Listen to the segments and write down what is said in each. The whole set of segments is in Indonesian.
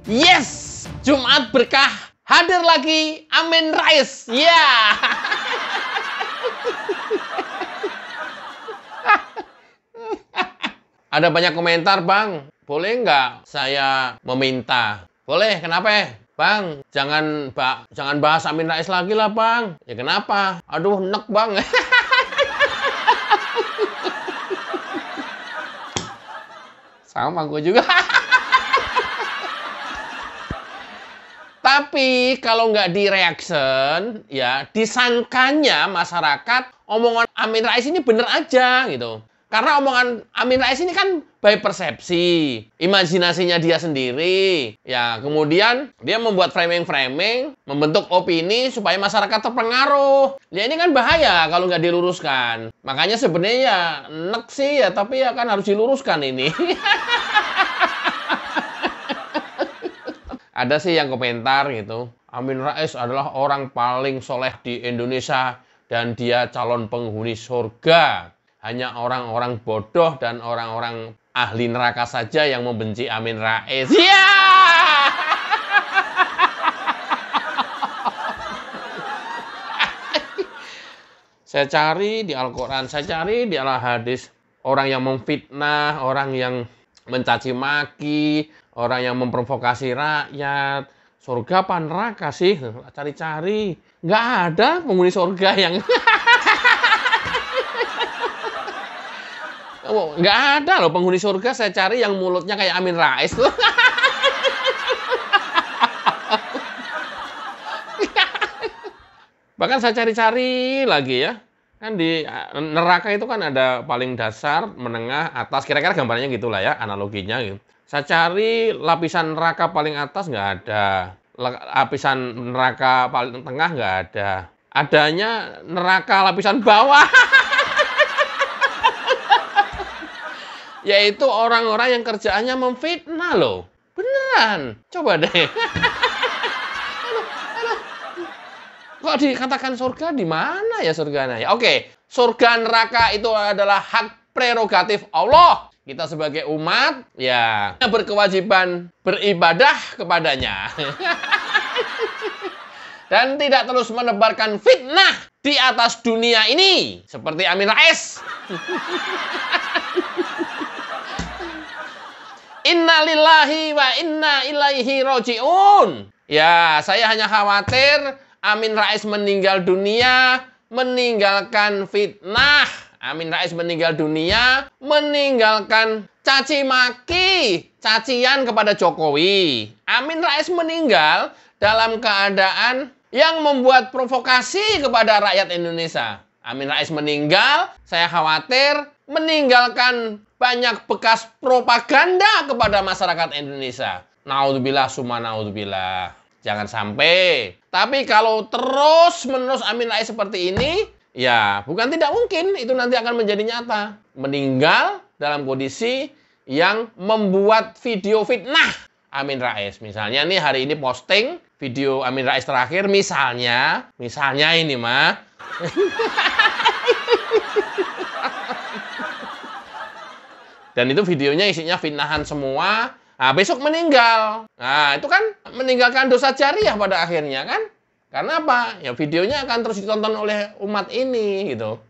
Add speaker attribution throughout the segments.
Speaker 1: Yes, Jumat berkah hadir lagi. Amin Rais. Ya. Ada banyak komentar, Bang. Boleh nggak saya meminta? Boleh, kenapa? Bang, jangan bahas Amin Rais lagi lah, Bang. Ya kenapa? Aduh, nek, Bang. Sama gue juga. Tapi kalau nggak di-reaction, ya disangkanya masyarakat omongan Amin Rais ini bener aja gitu. Karena omongan Amin Rais ini kan by persepsi, imajinasinya dia sendiri. Ya, kemudian dia membuat framing-framing, membentuk opini supaya masyarakat terpengaruh. Ya ini kan bahaya kalau nggak diluruskan. Makanya sebenarnya ya nek sih ya, tapi ya kan harus diluruskan ini. Ada sih yang komentar gitu, Amin Rais adalah orang paling soleh di Indonesia dan dia calon penghuni surga. Hanya orang-orang bodoh dan orang-orang ahli neraka saja yang membenci Amin Rais. Ya! Saya cari di Al-Quran, saya cari di Al-Hadis. Orang yang memfitnah, orang yang mencaci maki, orang yang memprovokasi rakyat. Surga apa neraka sih? Cari-cari. Nggak ada penghuni surga yang... Nggak ada loh penghuni surga saya cari yang mulutnya kayak Amin Rais tuh. Bahkan saya cari-cari lagi ya. Kan di neraka itu kan ada paling dasar, menengah, atas. Kira-kira gambarnya gitulah ya, analoginya gitu. Saya cari lapisan neraka paling atas nggak ada. Lapisan neraka paling tengah nggak ada. Adanya neraka lapisan bawah. Yaitu orang-orang yang kerjaannya memfitnah loh. Beneran. Coba deh. Kok dikatakan surga di mana ya surganya? Ya, oke. Surga neraka itu adalah hak prerogatif Allah. Kita sebagai umat ya berkewajiban beribadah kepadanya. Dan tidak terus menebarkan fitnah di atas dunia ini seperti Amin Rais. Inna lillahi wa inna ilaihi roji'un. Ya, saya hanya khawatir Amin Rais meninggal dunia, meninggalkan fitnah. Amin Rais meninggal dunia, meninggalkan caci maki, cacian kepada Jokowi. Amin Rais meninggal dalam keadaan yang membuat provokasi kepada rakyat Indonesia. Amin Rais meninggal, saya khawatir meninggalkan banyak bekas propaganda kepada masyarakat Indonesia. Naudzubillah summa naudzubillah. Jangan sampai. Tapi kalau terus-menerus Amin Rais seperti ini, ya bukan tidak mungkin itu nanti akan menjadi nyata. Meninggal dalam kondisi yang membuat video fitnah Amin Rais. Misalnya nih hari ini posting video Amin Rais terakhir, misalnya ini mah. Dan itu videonya isinya fitnahan semua. Nah, besok meninggal. Nah, itu kan meninggalkan dosa jariah pada akhirnya kan? Karena apa? Ya videonya akan terus ditonton oleh umat ini gitu.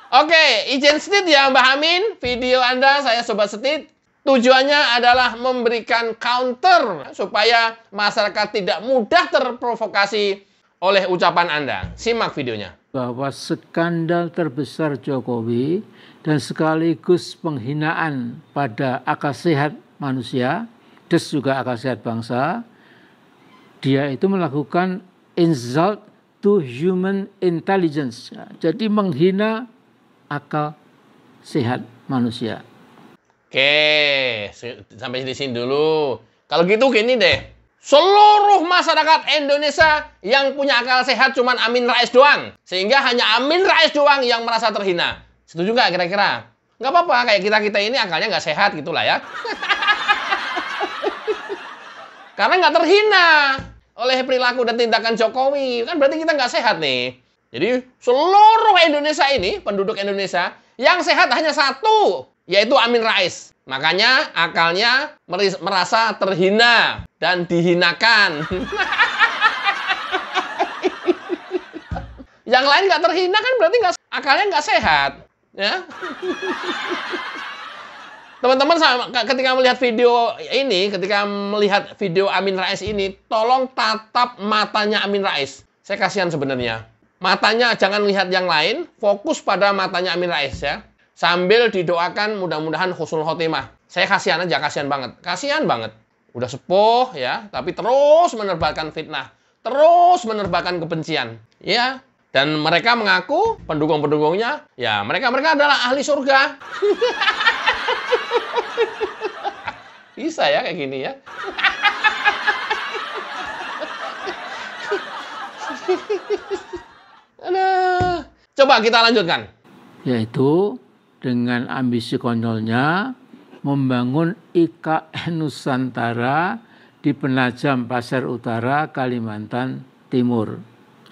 Speaker 1: Oke, izin sedikit ya Mbah Amin. Video Anda saya Sobat Setit. Tujuannya adalah memberikan counter supaya masyarakat tidak mudah terprovokasi oleh ucapan Anda. Simak videonya.
Speaker 2: Bahwa skandal terbesar Jokowi dan sekaligus penghinaan pada akal sehat manusia, des juga akal sehat bangsa, dia itu melakukan insult to human intelligence. Jadi menghina akal sehat manusia.
Speaker 1: Oke, sampai di sini dulu. Kalau gitu gini deh. Seluruh masyarakat Indonesia yang punya akal sehat cuman Amin Rais doang. Sehingga hanya Amin Rais doang yang merasa terhina. Setuju nggak kira-kira? Nggak apa-apa, kayak kita-kita ini akalnya nggak sehat gitulah ya. Karena nggak terhina oleh perilaku dan tindakan Jokowi. Kan berarti kita nggak sehat nih. Jadi seluruh Indonesia ini, penduduk Indonesia, yang sehat hanya satu. yaitu Amin Rais. Makanya akalnya merasa terhina dan dihinakan. Yang lain nggak terhina kan berarti akalnya nggak sehat. Ya. Teman-teman, ketika melihat video ini, ketika melihat video Amin Rais ini, tolong tatap matanya Amin Rais. Saya kasihan sebenarnya. Matanya jangan lihat yang lain, fokus pada matanya Amin Rais ya. Sambil didoakan mudah-mudahan husnul khotimah. Saya kasihan aja, kasihan banget. Kasihan banget. Udah sepuh ya, tapi terus menebarkan fitnah, terus menebarkan kebencian. Ya. Dan mereka mengaku, pendukung-pendukungnya, ya mereka adalah ahli surga. Bisa ya kayak gini ya. Aduh. Coba kita lanjutkan.
Speaker 2: Yaitu dengan ambisi konyolnya membangun IKN Nusantara di Penajam Pasir Utara, Kalimantan Timur.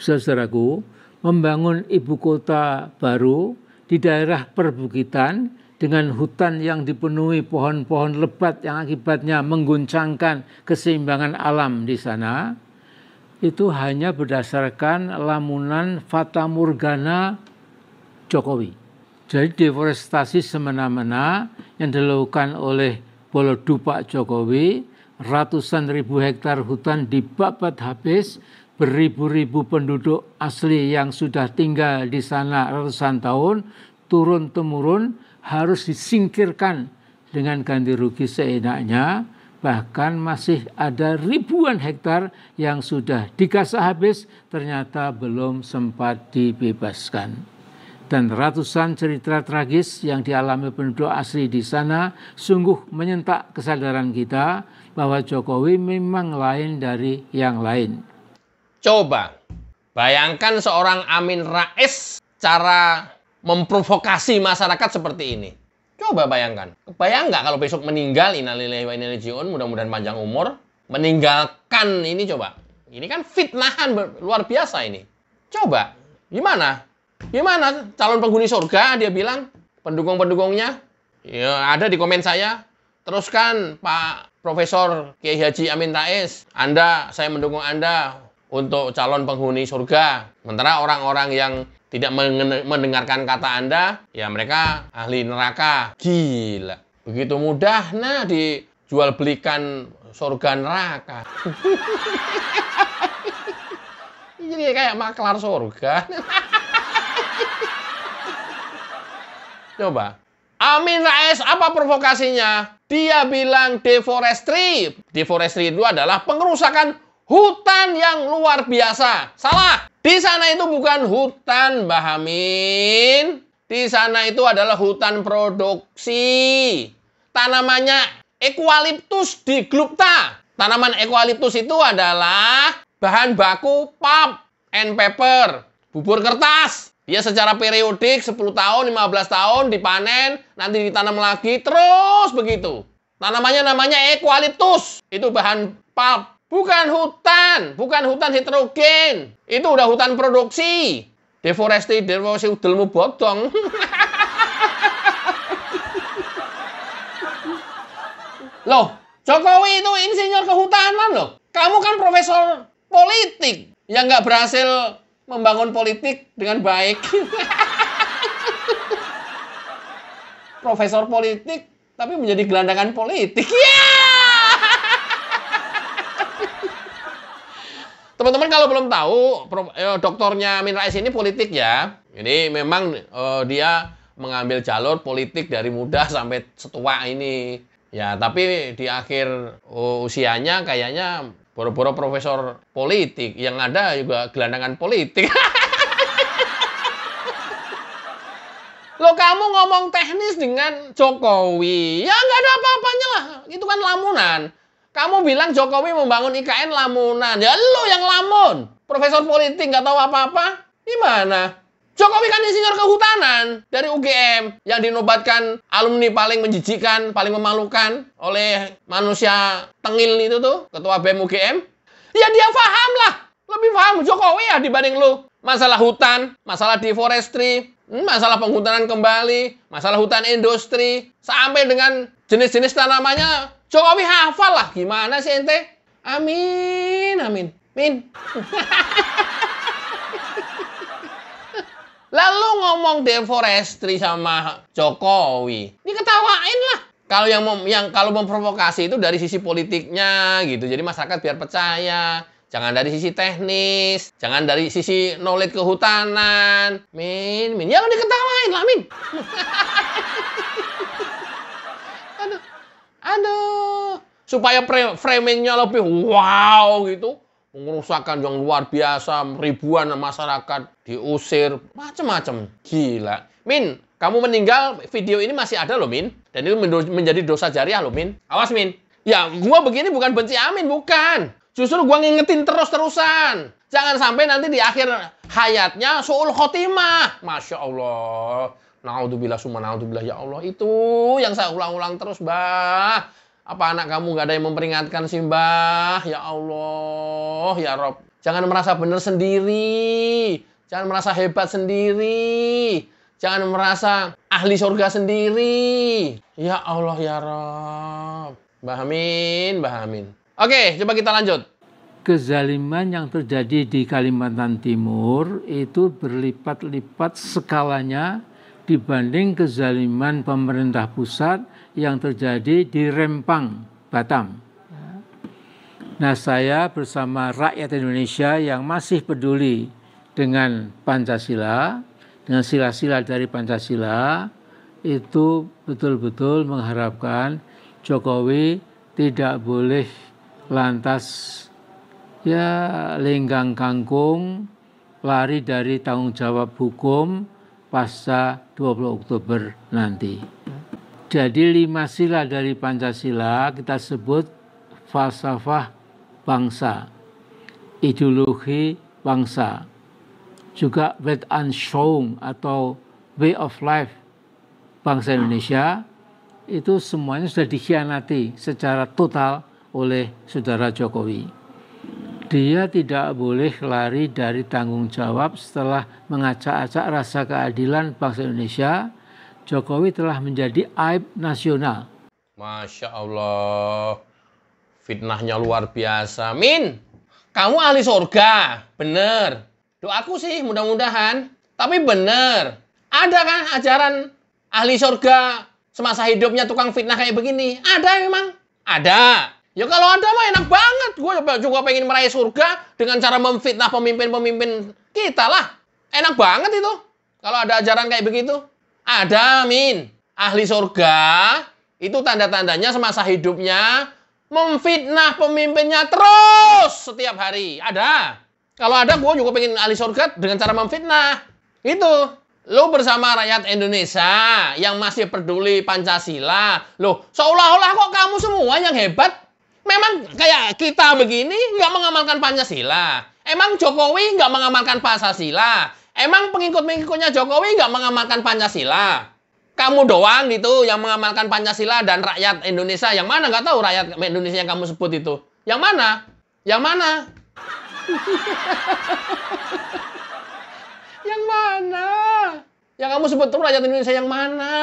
Speaker 2: Saudaraku, membangun ibu kota baru di daerah perbukitan dengan hutan yang dipenuhi pohon-pohon lebat yang akibatnya mengguncangkan keseimbangan alam di sana, itu hanya berdasarkan lamunan Fata Morgana Jokowi. Jadi deforestasi semena-mena yang dilakukan oleh Bolodu Pak Jokowi, ratusan ribu hektar hutan dibabat habis, beribu-ribu penduduk asli yang sudah tinggal di sana ratusan tahun, turun-temurun harus disingkirkan dengan ganti rugi seenaknya. Bahkan masih ada ribuan hektar yang sudah digasah habis, ternyata belum sempat dibebaskan. Dan ratusan cerita tragis yang dialami penduduk asli di sana sungguh menyentak kesadaran kita bahwa Jokowi memang lain dari yang lain.
Speaker 1: Coba bayangkan seorang Amin Rais cara memprovokasi masyarakat seperti ini. Coba bayangkan. Kebayang nggak kalau besok meninggal, innalillahi wa inna ilaihi raji'un, mudah-mudahan panjang umur, meninggalkan ini coba. Ini kan fitnahan luar biasa ini. Coba, gimana? Gimana calon penghuni surga dia bilang, pendukung-pendukungnya? Ya, ada di komen saya. Teruskan Pak Profesor Kiai Haji Amin Rais, saya mendukung Anda untuk calon penghuni surga. Sementara orang-orang yang tidak mendengarkan kata Anda, ya mereka ahli neraka. Gila. Begitu mudah dijual belikan surga neraka. Jadi kayak maklar surga. Coba. Amin Rais apa provokasinya? Dia bilang deforestry. Deforestry itu adalah pengerusakan hutan yang luar biasa. Salah. Di sana itu bukan hutan, Mbah Amin. Di sana itu adalah hutan produksi. Tanamannya eukaliptus diglupta. Tanaman eukaliptus itu adalah bahan baku pulp and paper, bubur kertas. Dia secara periodik 10 tahun, 15 tahun dipanen, nanti ditanam lagi, terus begitu. Tanamannya namanya eukaliptus. Itu bahan pulp. Bukan hutan heterogen. Itu udah hutan produksi. Deforestasi udelmu bodong. Loh, Jokowi itu insinyur kehutanan loh. Kamu kan profesor politik yang nggak berhasil membangun politik dengan baik. Profesor politik tapi menjadi gelandangan politik. Teman-teman kalau belum tahu, doktornya Amin Rais ini politik ya. Ini memang dia mengambil jalur politik dari muda sampai setua ini. Ya, tapi di akhir usianya kayaknya boro-boro profesor politik. Yang ada juga gelandangan politik. Loh, kamu ngomong teknis dengan Jokowi. Ya nggak ada apa-apanya lah. Itu kan lamunan. Kamu bilang Jokowi membangun IKN lamunan. Ya lu yang lamun. Profesor politik nggak tahu apa-apa. Gimana? Jokowi kan insinyur kehutanan dari UGM. Yang dinobatkan alumni paling menjijikan, paling memalukan oleh manusia tengil itu tuh. Ketua BEM UGM. Ya dia paham lah. Lebih paham Jokowi ya dibanding lu. Masalah hutan, masalah deforestry, masalah penghutanan kembali, masalah hutan industri, sampai dengan jenis-jenis tanamannya, Jokowi hafal lah. Gimana sih ente? Amin, amin. Min. Lalu ngomong deforestry sama Jokowi, diketawain lah. Kalau memprovokasi itu dari sisi politiknya gitu. Jadi masyarakat biar percaya. Jangan dari sisi teknis, jangan dari sisi knowledge kehutanan. Min. Ya lo diketawain lah, Min. Aduh. Supaya framingnya lebih wow gitu. Mengerusakan yang luar biasa, ribuan masyarakat diusir, macam-macam. Gila. Min, kamu meninggal, video ini masih ada loh, Min. Dan itu menjadi dosa jariah loh, Min. Awas, Min. Ya, gua begini bukan benci Amin, bukan. Justru gua ngingetin terus-terusan. Jangan sampai nanti di akhir hayatnya su'ul khotimah. Masya Allah. Naudzubillah summa naudzubillah, ya Allah. Itu yang saya ulang-ulang terus, Mbah. Apa anak kamu nggak ada yang memperingatkan sih, Mbah? Ya Allah, ya Rob. Jangan merasa benar sendiri. Jangan merasa hebat sendiri. Jangan merasa ahli surga sendiri. Ya Allah, ya Rob. Mbah Amin, Mbah Amin. Oke, coba kita lanjut.
Speaker 2: Kezaliman yang terjadi di Kalimantan Timur itu berlipat-lipat skalanya dibanding kezaliman pemerintah pusat yang terjadi di Rempang, Batam. Nah, saya bersama rakyat Indonesia yang masih peduli dengan Pancasila, dengan sila-sila dari Pancasila, itu betul-betul mengharapkan Jokowi tidak boleh lantas ya lenggang kangkung, lari dari tanggung jawab hukum pasca 20 Oktober nanti. Jadi 5 sila dari Pancasila kita sebut falsafah bangsa, ideologi bangsa, juga Weltanschauung atau way of life bangsa Indonesia, itu semuanya sudah dikhianati secara total oleh saudara Jokowi. Dia tidak boleh lari dari tanggung jawab setelah mengacak-acak rasa keadilan bangsa Indonesia. Jokowi telah menjadi aib nasional.
Speaker 1: Masya Allah. Fitnahnya luar biasa. Min, kamu ahli surga. Bener. Doaku sih mudah-mudahan. Tapi bener. Ada kan ajaran ahli surga semasa hidupnya tukang fitnah kayak begini? Ada memang? Ada. Ya kalau ada mah enak banget. Gue juga pengen meraih surga dengan cara memfitnah pemimpin-pemimpin kita lah. Enak banget itu. Kalau ada ajaran kayak begitu. Ada, Min. Ahli surga itu tanda-tandanya semasa hidupnya memfitnah pemimpinnya terus setiap hari. Ada. Kalau ada, gue juga pengen ahli surga dengan cara memfitnah. Itu. Lo bersama rakyat Indonesia yang masih peduli Pancasila. Loh, seolah-olah kok kamu semua yang hebat. Memang kayak kita begini nggak mengamalkan Pancasila. Emang Jokowi nggak mengamalkan Pancasila. Emang pengikut-pengikutnya Jokowi nggak mengamalkan Pancasila. Kamu doang gitu yang mengamalkan Pancasila dan rakyat Indonesia. Yang mana? Nggak tahu rakyat Indonesia yang kamu sebut itu. Yang mana? Yang mana? Yang mana? Yang kamu sebut itu rakyat Indonesia yang mana?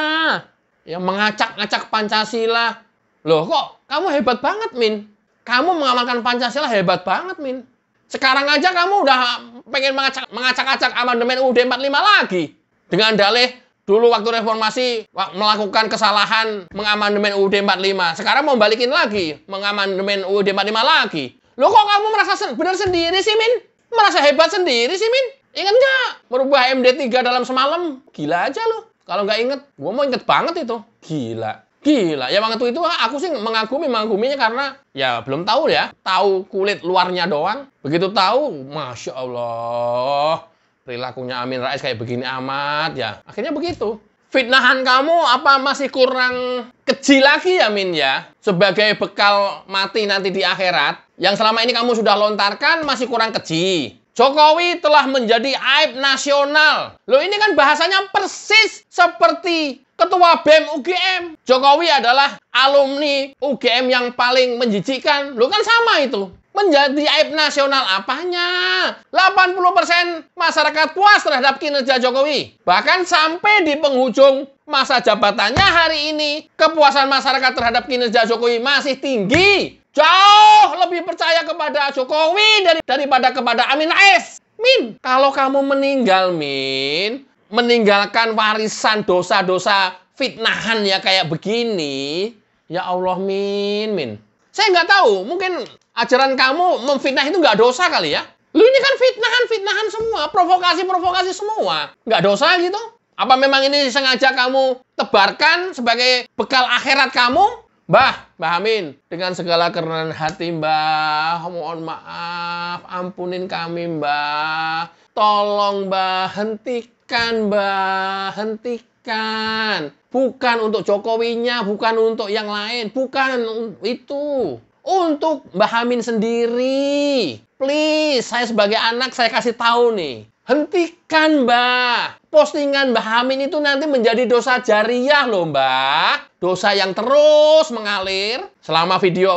Speaker 1: Yang mengacak-acak Pancasila. Loh kok kamu hebat banget, Min. Kamu mengamalkan Pancasila hebat banget, Min. Sekarang aja kamu udah pengen mengacak-acak amandemen UUD 45 lagi. Dengan dalih dulu waktu reformasi melakukan kesalahan mengamandemen UUD 45. Sekarang mau balikin lagi mengamandemen UUD 45 lagi. Loh kok kamu merasa benar sendiri sih, Min? Merasa hebat sendiri sih, Min? Ingat nggak? Merubah MD3 dalam semalam. Gila aja loh. Kalau nggak inget, gua mau inget banget itu. Gila. Gila, ya waktu itu aku sih mengaguminya karena ya belum tahu ya, tahu kulit luarnya doang. Begitu tahu, Masya Allah, perilakunya Amin Rais kayak begini amat ya. Akhirnya begitu. Fitnahan kamu apa masih kurang keji lagi ya, Min ya? Sebagai bekal mati nanti di akhirat, yang selama ini kamu sudah lontarkan masih kurang keji. Jokowi telah menjadi aib nasional. Loh ini kan bahasanya persis seperti Ketua BEM UGM. Jokowi adalah alumni UGM yang paling menjijikkan. Loh kan sama itu. Menjadi aib nasional apanya? 80% masyarakat puas terhadap kinerja Jokowi. Bahkan sampai di penghujung masa jabatannya hari ini, kepuasan masyarakat terhadap kinerja Jokowi masih tinggi. Jauh lebih percaya kepada Jokowi daripada kepada Amin Rais. Min, kalau kamu meninggal, Min, meninggalkan warisan dosa-dosa fitnahan ya kayak begini, ya Allah, Min. Saya nggak tahu, mungkin ajaran kamu memfitnah itu nggak dosa kali ya? Lu ini kan fitnahan semua, provokasi semua. Nggak dosa gitu? Apa memang ini sengaja kamu tebarkan sebagai bekal akhirat kamu? Mbah Amin, dengan segala kerendahan hati, Mbah, mohon maaf, ampunin kami, Mbah. Tolong, Mbah, hentikan, Mbah, hentikan. Bukan untuk Jokowinya, bukan untuk yang lain, bukan itu. Untuk Mbah Amin sendiri. Please, saya sebagai anak, saya kasih tahu nih. Hentikan, Mbah. Postingan Mbah Amin itu nanti menjadi dosa jariah loh, Mbah. Dosa yang terus mengalir selama video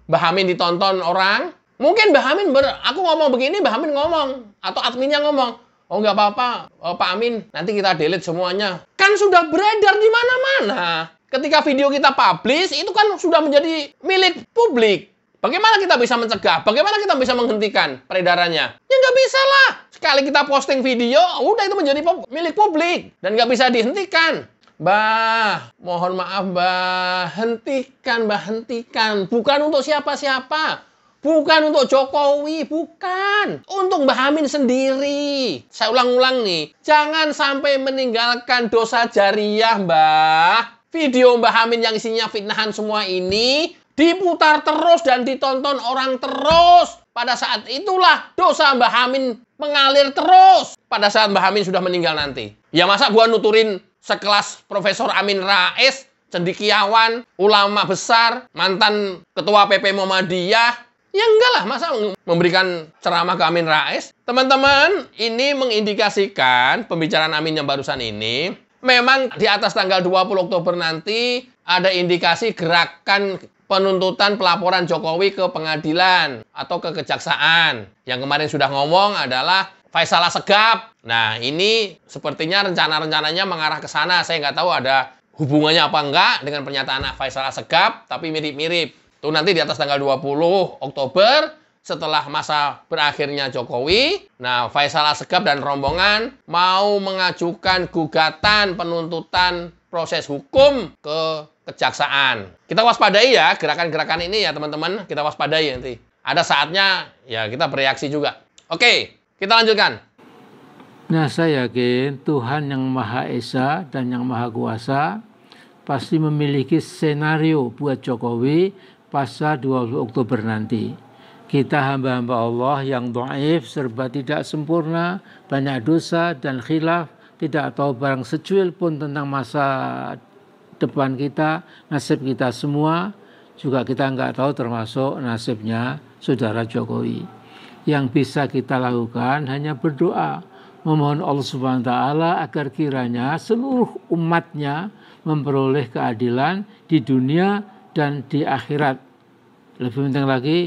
Speaker 1: Mbah Amin ditonton orang. Mungkin Mbah Amin, aku ngomong begini, Mbah Amin ngomong. Atau adminnya ngomong, oh nggak apa-apa, Pak Amin, nanti kita delete semuanya. Kan sudah beredar di mana-mana. Ketika video kita publish, itu kan sudah menjadi milik publik. Bagaimana kita bisa mencegah? Bagaimana kita bisa menghentikan peredarannya? Ya nggak bisa lah. Sekali kita posting video, udah itu menjadi milik publik. Dan nggak bisa dihentikan. Mbah, mohon maaf, Mbah. Hentikan, Mbah, hentikan. Bukan untuk siapa-siapa. Bukan untuk Jokowi, bukan. Untuk Mbah Amin sendiri. Saya ulang-ulang nih. Jangan sampai meninggalkan dosa jariah, Mbah. Video Mbah Amin yang isinya fitnahan semua ini diputar terus dan ditonton orang terus. Pada saat itulah dosa Mbah Amin mengalir terus. Pada saat Mbah Amin sudah meninggal nanti. Ya masa gua nuturin sekelas Profesor Amin Rais, cendekiawan, ulama besar, mantan ketua PP Muhammadiyah. Ya enggak lah, masa memberikan ceramah ke Amin Rais? Teman-teman, ini mengindikasikan pembicaraan Amin yang barusan ini, memang di atas tanggal 20 Oktober nanti ada indikasi gerakan penuntutan pelaporan Jokowi ke pengadilan atau ke kejaksaan. Yang kemarin sudah ngomong adalah Faisal Assegaf. Nah, ini sepertinya rencana-rencananya mengarah ke sana. Saya nggak tahu ada hubungannya apa enggak dengan pernyataan Faisal Assegaf, tapi mirip-mirip. Itu nanti di atas tanggal 20 Oktober, setelah masa berakhirnya Jokowi, nah Faisal Assegaf dan rombongan mau mengajukan gugatan penuntutan proses hukum ke kejaksaan. Kita waspadai ya, gerakan-gerakan ini ya teman-teman, kita waspadai nanti. Ada saatnya ya kita bereaksi juga. Oke, kita lanjutkan.
Speaker 2: Nah, saya yakin Tuhan yang Maha Esa dan yang Maha Kuasa pasti memiliki skenario buat Jokowi pasca 20 Oktober nanti. Kita hamba-hamba Allah yang dhaif, serba tidak sempurna, banyak dosa dan khilaf, tidak tahu barang secuil pun tentang masa depan kita, nasib kita semua, juga kita nggak tahu termasuk nasibnya saudara Jokowi. Yang bisa kita lakukan hanya berdoa, memohon Allah Subhanahu wa Ta'ala agar kiranya seluruh umatnya memperoleh keadilan di dunia dan di akhirat. Lebih penting lagi,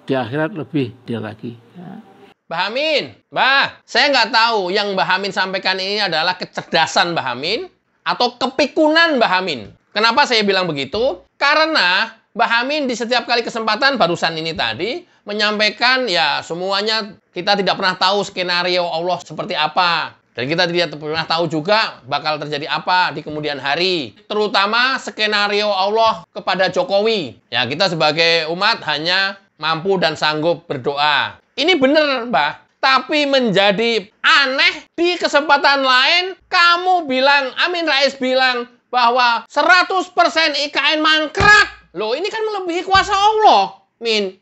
Speaker 2: di akhirat lebih dia lagi. Ya.
Speaker 1: Mbah Amin, Mbah, saya nggak tahu yang Mbah Amin sampaikan ini adalah kecerdasan Mbah Amin atau kepikunan Mbah Amin. Kenapa saya bilang begitu? Karena Mbah Amin di setiap kali kesempatan barusan ini tadi menyampaikan ya semuanya kita tidak pernah tahu skenario Allah seperti apa. Dan kita tidak pernah tahu juga bakal terjadi apa di kemudian hari. Terutama skenario Allah kepada Jokowi. Ya, kita sebagai umat hanya mampu dan sanggup berdoa. Ini benar, Mbah. Tapi menjadi aneh di kesempatan lain, kamu bilang, Amin Rais bilang, bahwa 100% IKN mangkrak. Loh, ini kan melebihi kuasa Allah, Min.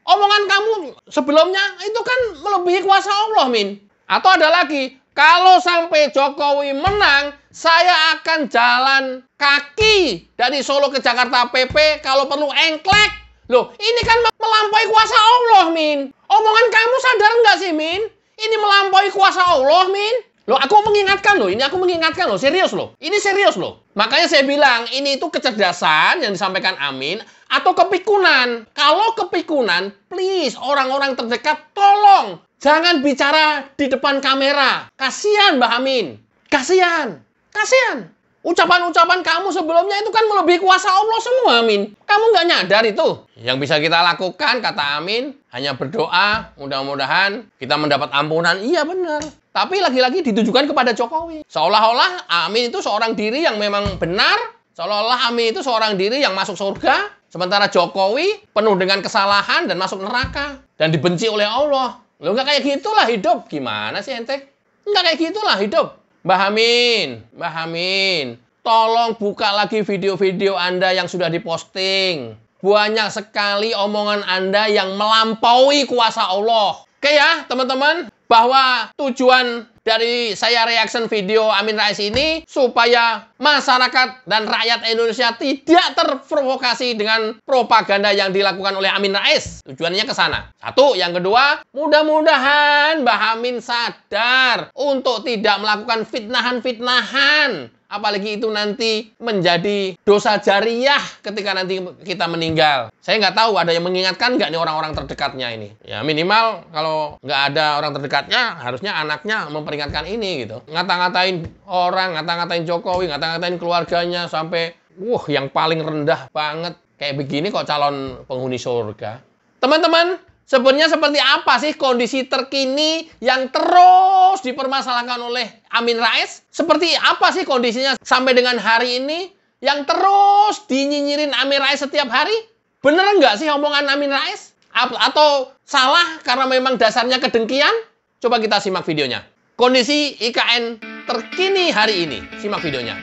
Speaker 1: Omongan kamu sebelumnya itu kan melebihi kuasa Allah, Min. Atau ada lagi, kalau sampai Jokowi menang, saya akan jalan kaki dari Solo ke Jakarta PP, kalau perlu engklek. Loh, ini kan melampaui kuasa Allah, Min. Omongan kamu sadar nggak sih, Min? Ini melampaui kuasa Allah, Min. Loh, aku mengingatkan loh, ini aku mengingatkan loh, serius loh. Ini serius loh. Makanya saya bilang, ini itu kecerdasan yang disampaikan Amin atau kepikunan. Kalau kepikunan, please orang-orang terdekat tolong jangan bicara di depan kamera. Kasihan Mbah Amin. Kasihan. Kasihan. Ucapan-ucapan kamu sebelumnya itu kan melebihi kuasa Allah semua, Amin. Kamu nggak nyadar itu? Yang bisa kita lakukan, kata Amin, hanya berdoa, mudah-mudahan kita mendapat ampunan. Iya benar. Tapi lagi-lagi ditujukan kepada Jokowi. Seolah-olah Amin itu seorang diri yang memang benar. Seolah-olah Amin itu seorang diri yang masuk surga. Sementara Jokowi penuh dengan kesalahan dan masuk neraka. Dan dibenci oleh Allah. Loh, nggak kayak gitulah hidup. Gimana sih ente? Nggak kayak gitulah hidup. Mbah Amin, tolong buka lagi video-video Anda yang sudah diposting. Banyak sekali omongan Anda yang melampaui kuasa Allah. Oke ya, teman-teman, bahwa tujuan dari saya reaction video Amin Rais ini supaya masyarakat dan rakyat Indonesia tidak terprovokasi dengan propaganda yang dilakukan oleh Amin Rais. Tujuannya ke sana. Satu, yang kedua, mudah-mudahan Mbah Amin sadar untuk tidak melakukan fitnahan-fitnahan. Apalagi itu nanti menjadi dosa jariah ketika nanti kita meninggal. Saya nggak tahu ada yang mengingatkan nggak nih orang-orang terdekatnya ini. Ya minimal kalau nggak ada orang terdekatnya, harusnya anaknya memperingatkan ini gitu. Ngata-ngatain orang, ngata-ngatain Jokowi, ngata-ngatain keluarganya sampai, yang paling rendah banget. Kayak begini kok calon penghuni surga. Teman-teman, sebenarnya seperti apa sih kondisi terkini yang terus dipermasalahkan oleh Amin Rais? Seperti apa sih kondisinya sampai dengan hari ini yang terus dinyinyirin Amin Rais setiap hari? Bener nggak sih omongan Amin Rais? Atau salah karena memang dasarnya kedengkian? Coba kita simak videonya. Kondisi IKN terkini hari ini. Simak videonya.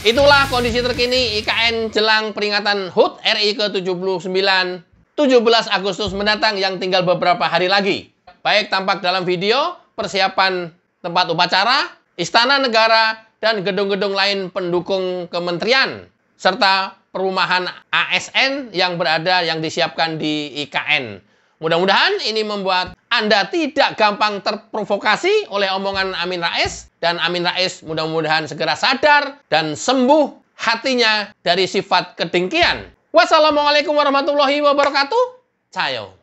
Speaker 1: Itulah kondisi terkini IKN jelang peringatan HUT RI ke-79 17 Agustus mendatang yang tinggal beberapa hari lagi. Baik tampak dalam video, persiapan tempat upacara, istana negara, dan gedung-gedung lain pendukung kementerian, serta perumahan ASN yang disiapkan di IKN. Mudah-mudahan ini membuat Anda tidak gampang terprovokasi oleh omongan Amin Rais. Dan Amin Rais mudah-mudahan segera sadar dan sembuh hatinya dari sifat kedengkian. Wassalamualaikum warahmatullahi wabarakatuh. Cayo.